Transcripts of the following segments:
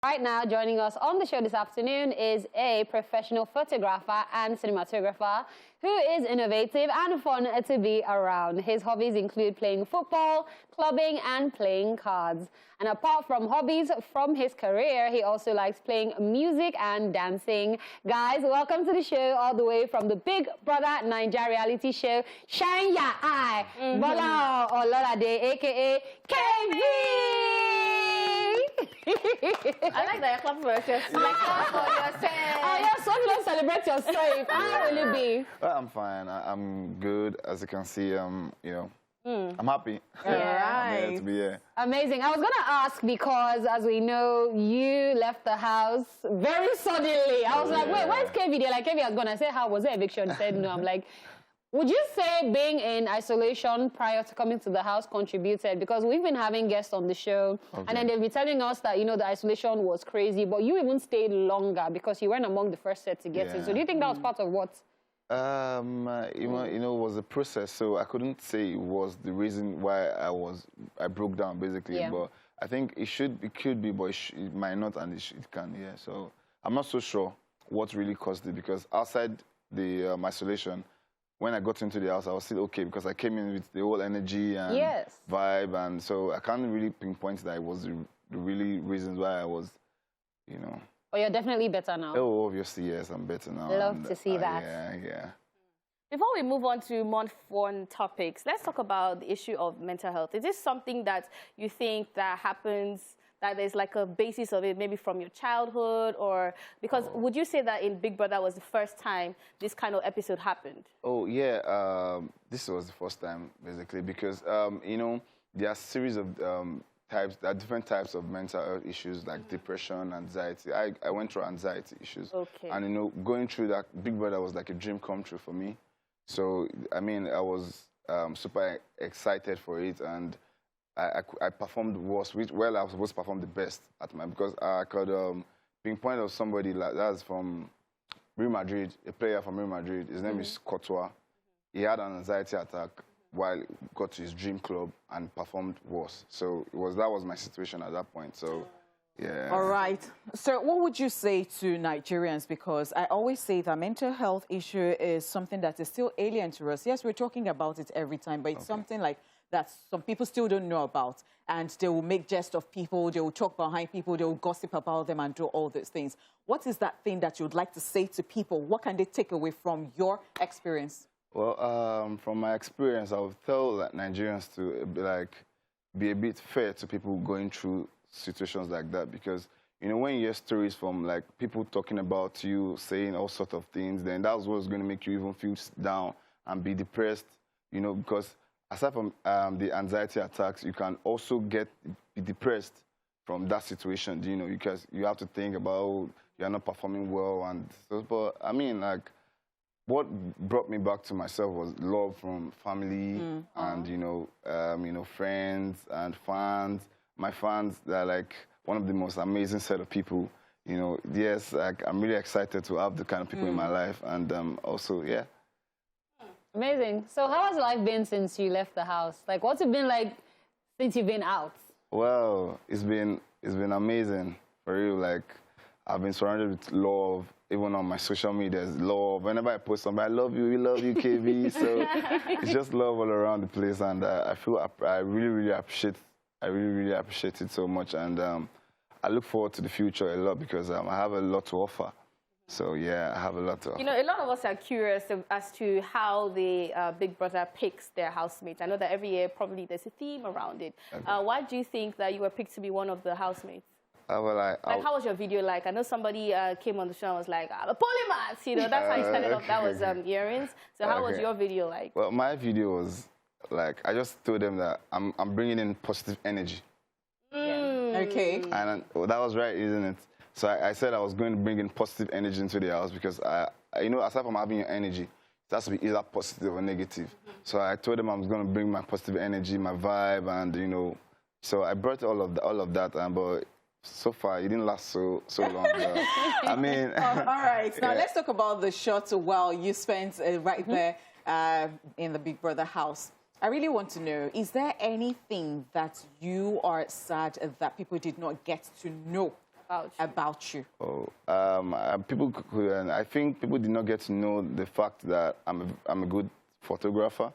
Right now, joining us on the show this afternoon is a professional photographer and cinematographer who is innovative and fun to be around. His hobbies include playing football, clubbing, and playing cards. And apart from hobbies from his career, he also likes playing music and dancing. Guys, welcome to the show all the way from the Big Brother Naija reality show, Shine Your Eye. Bola Ololade, a.k.a. Kayvee. I like that you're clapping for yourself. Like, clap for yourself. Oh, yeah, so you don't celebrate yourself. How will it be? Well, I'm fine. I'm good. As you can see, you know, I'm happy. Yeah. I'm here to be here. Amazing. I was going to ask because, as we know, you left the house very suddenly. I was like, wait, where's Kayvee? They're like, Kayvee has gone. I said, how was it eviction? He said, no. I'm like, would you say being in isolation prior to coming to the house contributed? Because we've been having guests on the show, and then they'll be telling us that, you know, the isolation was crazy, but you even stayed longer because you weren't among the first set to get in. So do you think that was part of what? You know, it was a process, so I couldn't say it was the reason why I broke down, basically. But I think it could be, but it might not, and it can, yeah. So I'm not so sure what really caused it, because outside the isolation, when I got into the house, I was still okay because I came in with the whole energy and vibe, and so I can't really pinpoint that it was the really reasons why I was, you know. Oh, you're definitely better now. Oh, obviously, yes, I'm better now. Love to see that. Yeah. Before we move on to more fun topics, let's talk about the issue of mental health. Is this something that you think that happens, that there's like a basis of it, maybe from your childhood, or because would you say that in Big Brother was the first time this kind of episode happened? Oh, yeah. This was the first time, basically, because, you know, there are a series of types, there are different types of mental health issues, like depression, anxiety. I went through anxiety issues. Okay. And, you know, going through that, Big Brother was like a dream come true for me. So, I mean, I was super excited for it, and I performed worse, well, I was supposed to perform the best at my, because I could pinpoint of somebody like that's from Real Madrid, a player from Real Madrid. His name is Courtois. He had an anxiety attack while he got to his dream club and performed worse. So that was my situation at that point. So, yeah. All right. So what would you say to Nigerians? Because I always say that mental health issue is something that is still alien to us. Yes, we're talking about it every time, but it's something like that some people still don't know about, and they will make jest of people, they will talk behind people, they will gossip about them and do all these things. What is that thing that you would like to say to people? What can they take away from your experience? Well, from my experience, I would tell Nigerians to be a bit fair to people going through situations like that, because, you know, when you hear stories from like people talking about you, saying all sorts of things, then that's what's going to make you even feel down and be depressed, you know, because aside from the anxiety attacks, you can also be depressed from that situation, you know, because you have to think about you're not performing well. And so, but I mean, like, what brought me back to myself was love from family and, you know, friends and fans. My fans, they're like one of the most amazing set of people. You know, yes, like, I'm really excited to have the kind of people in my life, and also, yeah. Amazing. So how has life been since you left the house? Like, what's it been like since you've been out? Well, it's been amazing, for real. Like, I've been surrounded with love. Even on my social media, there's love. Whenever I post something, I love you, we love you, Kayvee. So it's just love all around the place, and I feel I really appreciate it so much, and I look forward to the future a lot, because I have a lot to offer. So, yeah, I have a lot to offer. You know, a lot of us are curious as to how the Big Brother picks their housemates. I know that every year probably there's a theme around it. Okay. Why do you think that you were picked to be one of the housemates? Well, how was your video like? I know somebody came on the show and was like, I'm a polymath, you know, that's how you started off. That was earrings. So how was your video like? Well, my video was like, I just told them that I'm bringing in positive energy. Okay. And that was right, isn't it? So I said I was going to bring in positive energy into the house, because, you know, aside from having your energy, it has to be either positive or negative. So I told them I was going to bring my positive energy, my vibe, and, you know, so I brought all of that, but so far it didn't last so long. I mean... all right. Now, let's talk about the short while you spent right there in the Big Brother house. I really want to know, is there anything that you are sad that people did not get to know about you? Oh, people could, and I think people did not get to know the fact that I'm a good photographer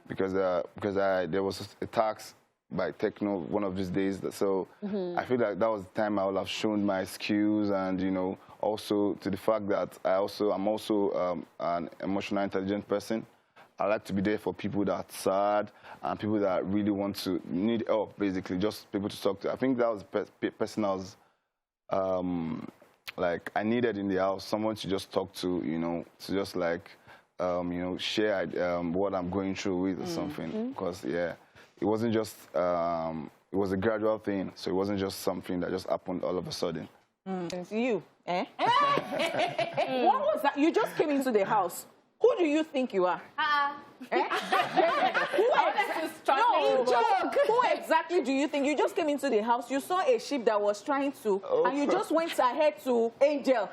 because there was a tax by Techno one of these days. So I feel like that was the time I would have shown my skills, and also to the fact that I'm also an emotional intelligent person. I like to be there for people that are sad and people that really need help, basically, just people to talk to. I think that was the person I was, like, I needed in the house, someone to just talk to, to just like, share what I'm going through with or something. Because, yeah, it wasn't just, it was a gradual thing, so it wasn't just something that just happened all of a sudden. You, eh? What was that? You just came into the house. Who do you think you are? Eh? Who exactly do you think? You just came into the house, you saw a sheep that was trying to, and you just went ahead to Angel.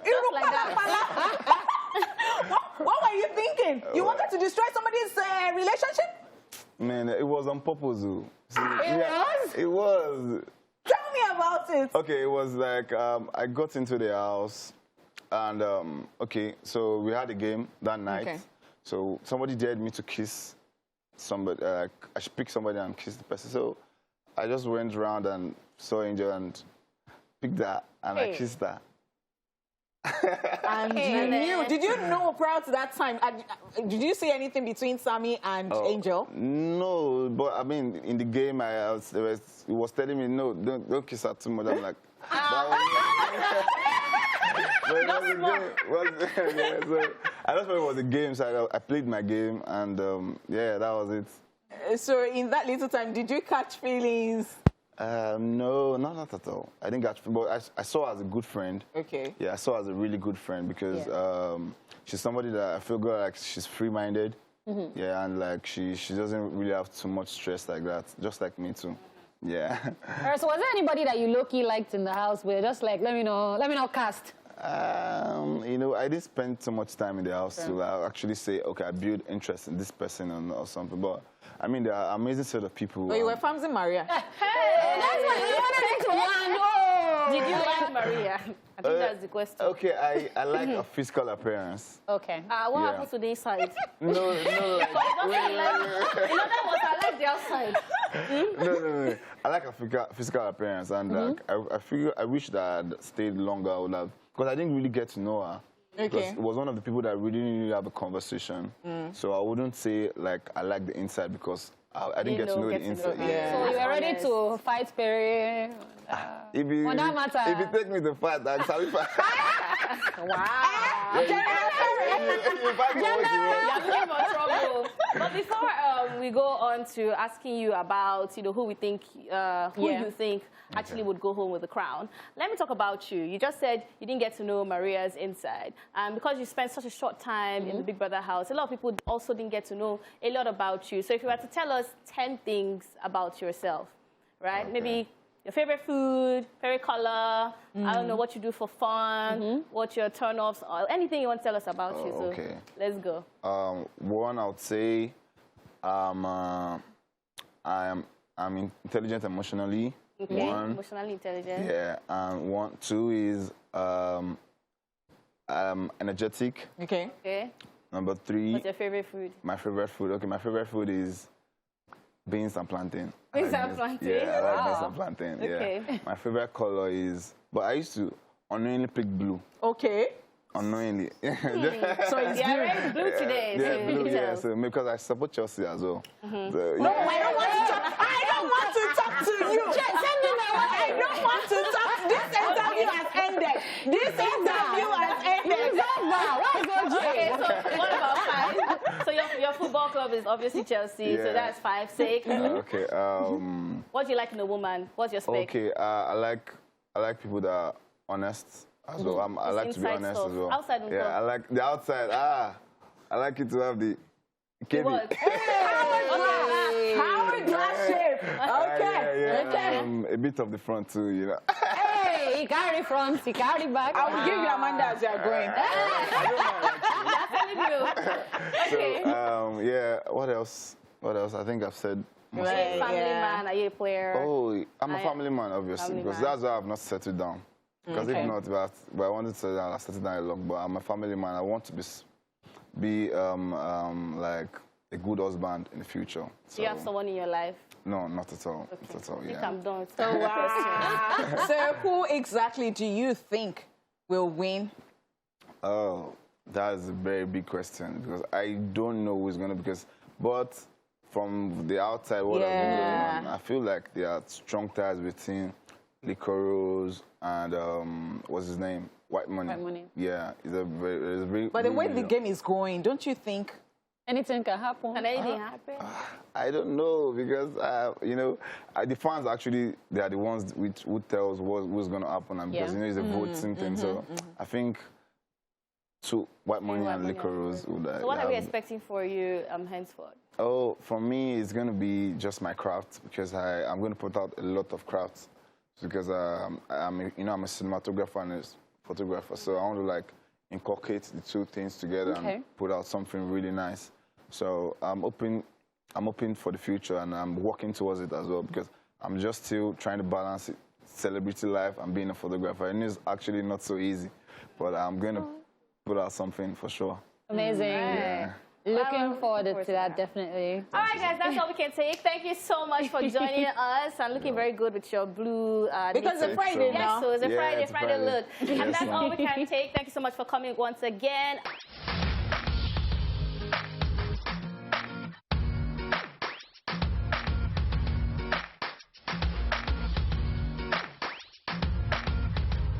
Just like that. What were you thinking? You wanted to destroy somebody's relationship? Man, it was on purpose, though. It was? It was. Tell me about it. Okay, it was like, I got into the house, and, okay, so we had a game that night. Okay. So somebody dared me to kiss somebody. I should pick somebody and kiss the person. So I just went around and saw Angel and picked that, and I kissed her. And you knew. Did you know prior to that time? Did you see anything between Sammy and Angel? No, but I mean, in the game, it was telling me, no, don't kiss her too much. I'm like, so I just thought it was a game, so I played my game, and yeah, that was it. So in that little time, did you catch feelings? No, not at all. I didn't catch, but I saw her as a good friend. Okay. Yeah, I saw her as a really good friend because she's somebody that I feel good, like she's free-minded. Yeah, and like she doesn't really have too much stress like that, just like me too. Yeah. So was there anybody that you low-key liked in the house where just like, let me know cast? I didn't spend so much time in the house to actually say, okay, I build interest in this person or something. But I mean, there are amazing set of people. But you were Famsi Maria. Hey, that's what you wanted to want. Oh. Did you like Maria? I think that's the question. Okay, I like her physical appearance. Okay. What happened to the inside? No, like, In other words, I like the outside. No. I like her physical appearance, and like, I wish that I'd stayed longer. I would have, because I didn't really get to know her. Okay. It was one of the people that really didn't really have a conversation. So I wouldn't say like I like the inside because I didn't get to know the inside. Yeah. So you were ready to fight Perry? On that matter. If you take me to fight, I'm sorry. Wow. You're looking for trouble. But before we go on to asking you about, who we think, who you think actually would go home with the crown, let me talk about you. You just said you didn't get to know Maria's inside. And because you spent such a short time in the Big Brother house, a lot of people also didn't get to know a lot about you. So if you were to tell us 10 things about yourself, right? Okay. Maybe your favorite food, favorite color, I don't know, what you do for fun, what your turn-offs are, anything you want to tell us about you. So okay. Let's go. One, I would say I'm intelligent emotionally. Okay, one, emotionally intelligent. Yeah, and two is energetic. Okay. Okay. Number three. What's your favorite food? My favorite food. Okay, my favorite food is beans and plantain. Beans and plantain? Yeah, I like beans and plantain. Okay. Yeah. My favorite color is, but I used to unknowingly pick blue. Okay. Unknowingly. So it's wearing blue today. Yeah, blue, yeah. So because I support Chelsea as well. So, no, I don't want to talk. I don't want to talk to you. I don't want to talk. This interview has ended. This interview has ended. Okay, so what about 5? So your football club is obviously Chelsea, so that's 5, 6. Okay. What do you like in a woman? What's your spec? Okay, I like people that are honest as well. I like to be honest as well. Outside and I like the outside. I like it to have the Kayvee. Hourglass shape. Okay. Okay. A bit of the front too, Hey, he carry front, he carry back. I will give you Amanda as you are going. That's telling you. Okay. So, yeah. What else? I think I've said Are you a family man? Are you a player? Oh, I'm a family man, obviously, because that's why I've not settled down. Because if not, but I wanted to settle down, I settled down a lot. But I'm a family man. I want to be like a good husband in the future. So. Do you have someone in your life? No, not at all. Okay. Not at all. I think Yeah. I'm done with questions. So who exactly do you think will win? Oh, that's a very big question because I don't know who's gonna but from the outside, what I've been going on, I feel like there are strong ties between Licorice and what's his name? White Money. White Money. Yeah, it's a very. But the way the game is going, don't you think? Anything can happen. Can anything happen? I don't know because you know, the fans actually they are the ones who tells what's going to happen, and because you know it's a voting thing. So I think White Money and Licorice would. So what are we expecting for you henceforth? Oh, for me, it's going to be just my craft because I'm going to put out a lot of crafts because I'm a cinematographer and a photographer, so I want to like inculcate the two things together and put out something really nice. So I'm hoping for the future, and I'm working towards it as well because I'm just still trying to balance celebrity life and being a photographer. And it's actually not so easy, but I'm going to put out something for sure. Amazing. Yeah. Looking forward to that, definitely. All right, guys, that's all we can take. Thank you so much for joining us and looking very good with your blue. Because it's Friday now. Yes, so it's a Friday look. Yes, And that's all we can take. Thank you so much for coming once again.